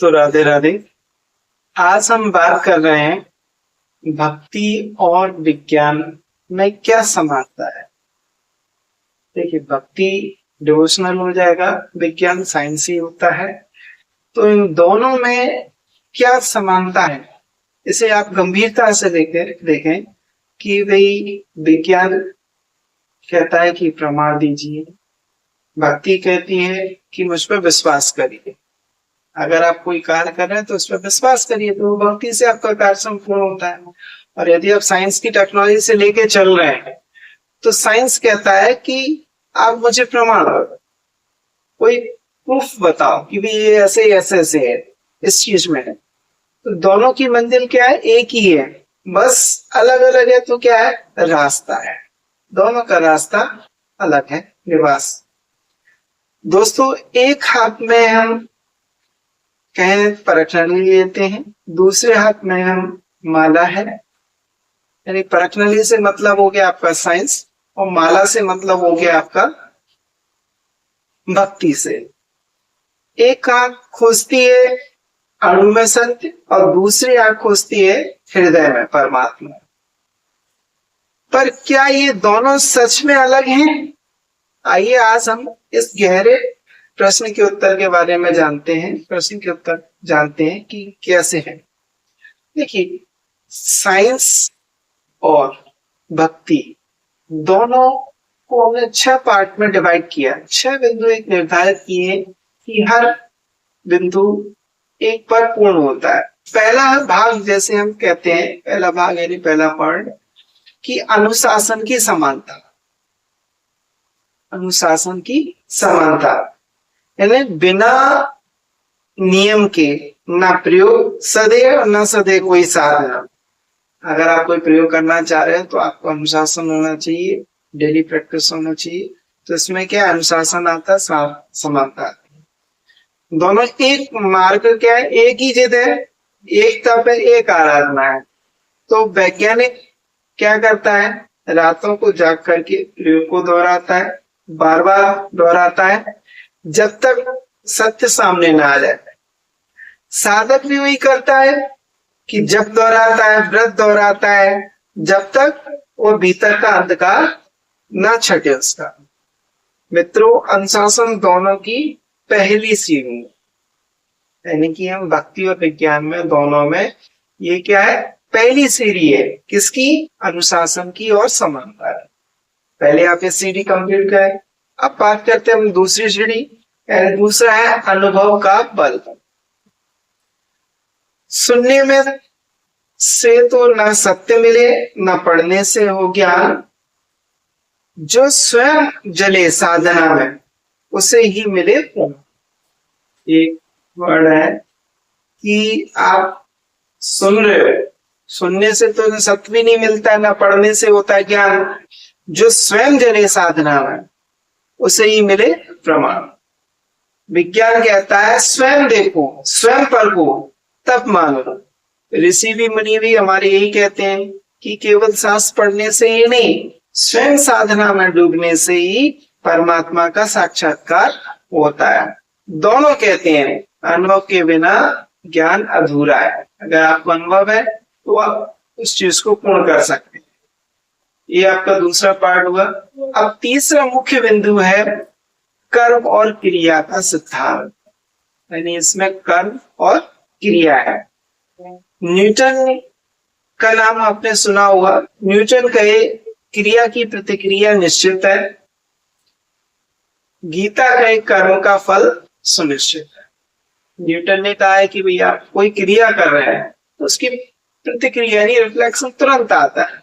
दोस्तों, राधे राधे। आज हम बात कर रहे हैं भक्ति और विज्ञान में क्या समानता है। देखिए, भक्ति डिवोशनल हो जाएगा, विज्ञान साइंसी होता है, तो इन दोनों में क्या समानता है इसे आप गंभीरता से देखें कि भाई विज्ञान कहता है कि प्रमाण दीजिए, भक्ति कहती है कि मुझ पर विश्वास करिए। अगर आप कोई कार्य कर रहे हैं तो उस पर विश्वास करिए, तो भक्ति से आपका कार्य संपूर्ण होता है। और यदि आप साइंस की टेक्नोलॉजी से लेके चल रहे हैं तो साइंस कहता है कि आप मुझे प्रमाण दो, कोई प्रूफ बताओ कि भाई ये ऐसे ऐसे है, इस चीज में है। तो दोनों की मंजिल क्या है? एक ही है, बस अलग अलग है। तो क्या है? रास्ता है, दोनों का रास्ता अलग है, निवास। दोस्तों, एक हाथ में हम कहें परखनली लेते हैं, दूसरे हाथ में हम माला है। यानी परखनली से मतलब हो गया आपका साइंस और माला से मतलब हो गया आपका भक्ति से। एक आंख खोजती है अणु में सत्य और दूसरी आंख खोजती है हृदय में परमात्मा। पर क्या ये दोनों सच में अलग हैं? आइए आज हम इस गहरे प्रश्न के उत्तर के बारे में जानते हैं कि कैसे है। देखिए, साइंस और भक्ति दोनों को हमने 6 पार्ट में डिवाइड किया। 6 बिंदु एक निर्धारित किए कि हर बिंदु एक पर पूर्ण होता है। पहला भाग, जैसे हम कहते हैं, पहला भाग यानी पहला पार्ट कि अनुशासन की समानता। अनुशासन की समानता यानी बिना नियम के ना प्रयोग सदे और ना सदे कोई साधना। अगर आप कोई प्रयोग करना चाह रहे हैं तो आपको अनुशासन होना चाहिए, डेली प्रैक्टिस होना चाहिए। तो इसमें क्या अनुशासन आता है, समानता आती है। दोनों एक मार्ग क्या है, एक ही जिद है, एक तप है, एक आराधना है। तो वैज्ञानिक क्या करता है, रातों को जाग करके प्रयोग को दोहराता है, बार बार दोहराता है जब तक सत्य सामने ना आ जाए। साधक भी वही करता है कि जब दोहराता है, व्रत दोहराता है, जब तक वो भीतर का अंधकार ना छटे उसका। मित्रों, अनुशासन दोनों की पहली सीढ़ी है। यानी कि हम भक्ति और विज्ञान में दोनों में ये क्या है, पहली सीढ़ी है। किसकी? अनुशासन की और समानता है। पहले आप ये सीढ़ी कंप्लीट करें। अब बात करते हैं हम दूसरी सीढ़ी, दूसरा है अनुभव का बल। सुनने में से तो ना सत्य मिले, ना पढ़ने से हो ज्ञान। जो स्वयं जले साधना में, उसे ही मिले पूर्ण। एक वर्ड है कि आप सुन रहे हो, सुनने से तो सत्य भी नहीं मिलता, ना पढ़ने से होता है ज्ञान। जो स्वयं जले साधना में, उसे ही मिले प्रमाण। विज्ञान कहता है स्वयं देखो, स्वयं परखो, तब मानो। ऋषि भी मुनि भी हमारे यही कहते हैं कि केवल शास्त्र पढ़ने से ही नहीं, स्वयं साधना में डूबने से ही परमात्मा का साक्षात्कार होता है। दोनों कहते हैं अनुभव के बिना ज्ञान अधूरा है। अगर आपको अनुभव है तो आप उस चीज को पूर्ण कर सकते हैं। ये आपका दूसरा पार्ट हुआ। अब तीसरा मुख्य बिंदु है कर्म और क्रिया का सिद्धांत। यानी इसमें कर्म और क्रिया है। न्यूटन का नाम आपने सुना होगा। न्यूटन कहे क्रिया की प्रतिक्रिया निश्चित है, गीता कहे कर्म का फल सुनिश्चित है। न्यूटन ने कहा है कि भैया कोई क्रिया कर रहे हैं तो उसकी प्रतिक्रिया यानी रिफ्लेक्शन तुरंत आता है।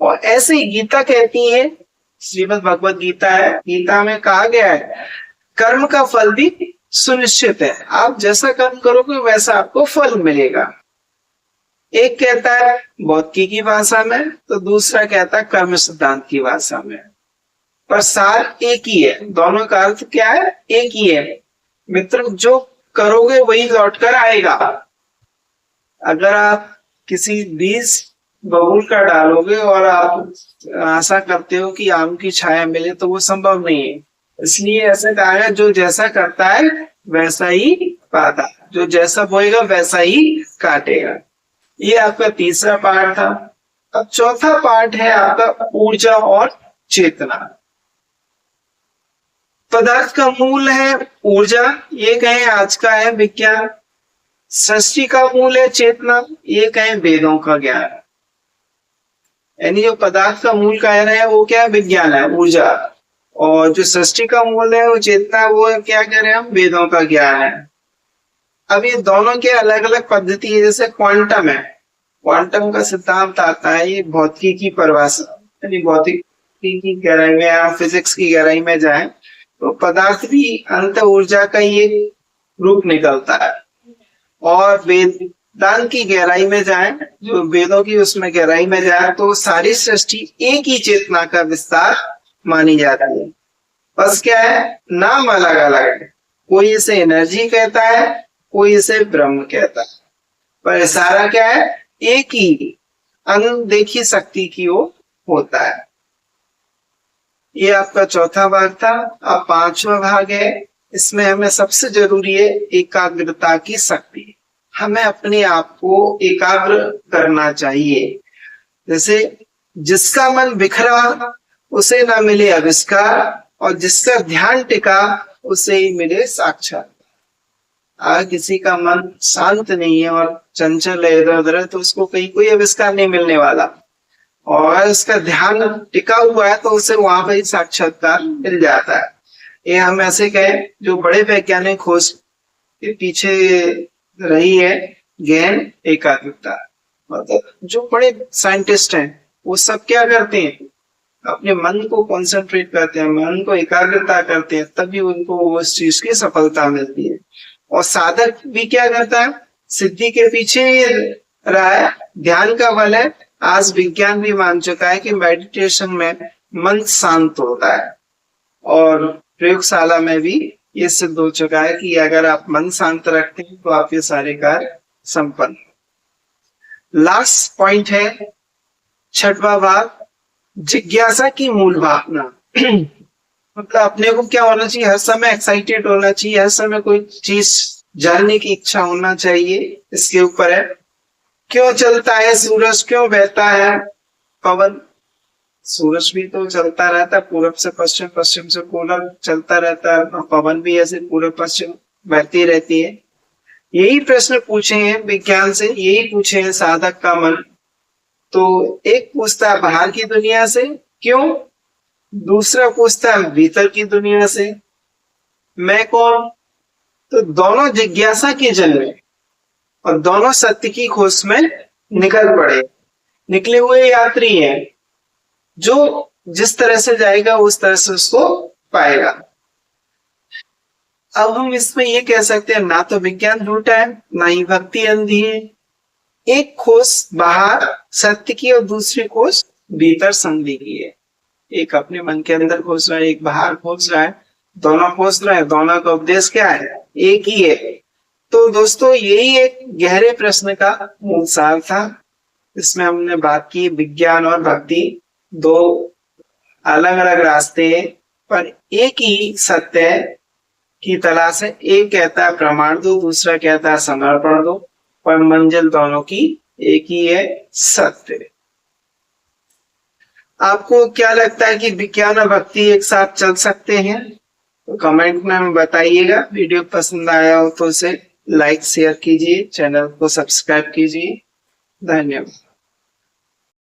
और ऐसे ही गीता कहती है, श्रीमद् भगवत गीता है, गीता में कहा गया है कर्म का फल भी सुनिश्चित है। आप जैसा कर्म करोगे वैसा आपको फल मिलेगा। एक कहता है भौतिकी की भाषा में, तो दूसरा कहता है कर्म सिद्धांत की भाषा में, पर सार एक ही है। दोनों का अर्थ क्या है? एक ही है। मित्र, जो करोगे वही लौट कर आएगा। अगर आप किसी बीज बबूल का डालोगे और आप आशा करते हो कि आम की छाया मिले, तो वो संभव नहीं है। इसलिए ऐसे कहा है जो जैसा करता है वैसा ही पाता है। जो जैसा बोएगा वैसा ही काटेगा। ये आपका तीसरा पार्ट था। अब चौथा पार्ट है आपका ऊर्जा और चेतना। पदार्थ का मूल है ऊर्जा, ये कहें आज का है विज्ञान। सृष्टि का मूल है चेतना, ये कहें वेदों का ज्ञान। यानी जो पदार्थ का मूल कह रहे हैं वो क्या है, विज्ञान है, ऊर्जा। और जो सृष्टि का मूल है वो चेतना, वो क्या कह रहे हैं हम, वेदों का ज्ञान है। अब ये दोनों के अलग अलग पद्धति है। जैसे क्वांटम है, क्वांटम का सिद्धांत आता है, ये भौतिकी की परिभाषा, यानी भौतिकी की गहराई में या फिजिक्स की गहराई में जाए तो पदार्थ भी अंत ऊर्जा का ही एक रूप निकलता है। और वेदांत की गहराई में जाए, जो वेदों की उसमें गहराई में जाए, तो सारी सृष्टि एक ही चेतना का विस्तार मानी जाती है। बस क्या है, नाम अलग अलग है। कोई इसे एनर्जी कहता है, कोई इसे ब्रह्म कहता है, पर सारा क्या है, एक ही अनदेखी शक्ति की ओर होता है। ये आपका चौथा भाग था। अब पांचवा भाग है, इसमें हमें सबसे जरूरी है एकाग्रता की शक्ति। हमें अपने आप को एकाग्र करना चाहिए। जैसे जिसका मन बिखरा उसे ना मिले आविष्कार, और जिसका ध्यान टिका उसे ही मिले साक्षात। किसी का मन शांत नहीं है और चंचल है, इधर उधर, तो उसको कहीं कोई आविष्कार नहीं मिलने वाला। और उसका ध्यान टिका हुआ है तो उसे वहां पर ही साक्षात्कार मिल जाता है। ये हम ऐसे कहें, जो बड़े वैज्ञानिक खोज के पीछे रही है गहन एकाग्रता। मतलब जो बड़े साइंटिस्ट हैं वो सब क्या करते हैं, अपने मन को कंसंट्रेट करते हैं, मन को एकाग्रता करते हैं, तभी उनको उस चीज की सफलता मिलती है। और साधक भी क्या करता है, सिद्धि के पीछे रहा है, ध्यान का बल है। आज विज्ञान भी मान चुका है कि मेडिटेशन में मन शांत होता है, और प्रयोगशाला में भी ये सिद्ध हो चुका है कि अगर आप मन शांत रखते हैं तो आपके सारे कार्य संपन्न। लास्ट पॉइंट है छठवां भाग, जिज्ञासा की मूल भावना। मतलब अपने को क्या होना चाहिए, हर समय एक्साइटेड होना चाहिए, हर समय कोई चीज जानने की इच्छा होना चाहिए। इसके ऊपर है, क्यों चलता है सूरज, क्यों बहता है पवन। सूरज भी तो चलता रहता है पूरब से पश्चिम, पश्चिम से पूरब चलता रहता है, और पवन भी ऐसे पूरब पश्चिम बहती रहती है। यही प्रश्न पूछे हैं विज्ञान से, यही पूछे हैं साधक का मन। तो एक पूछता है बाहर की दुनिया से क्यों, दूसरा पूछता है भीतर की दुनिया से मैं कौन। तो दोनों जिज्ञासा के जन्मे और दोनों सत्य की खोज में निकल पड़े, निकले हुए यात्री हैं। जो जिस तरह से जाएगा उस तरह से उसको पाएगा। अब हम इसमें ये कह सकते हैं, ना तो विज्ञान झूठा है, ना ही भक्ति अंधी है। एक खोज बाहर सत्य की और दूसरी खोज भीतर संधि की है। एक अपने मन के अंदर खोज रहा है, एक बाहर खोज रहा है, दोनों खोज रहे हैं, दोनों का उपदेश क्या है, एक ही है। तो दोस्तों यही एक गहरे प्रश्न का मूल सार था। इसमें हमने बात की विज्ञान और भक्ति दो अलग अलग रास्ते हैं, पर एक ही सत्य की तलाश है। एक कहता है प्रमाण दो, दूसरा कहता है समर्पण दो, पर मंजिल दोनों की एक ही है, सत्य। आपको क्या लगता है कि विज्ञान और भक्ति एक साथ चल सकते हैं? तो कमेंट में बताइएगा। वीडियो पसंद आया हो तो उसे लाइक शेयर कीजिए, चैनल को सब्सक्राइब कीजिए। धन्यवाद।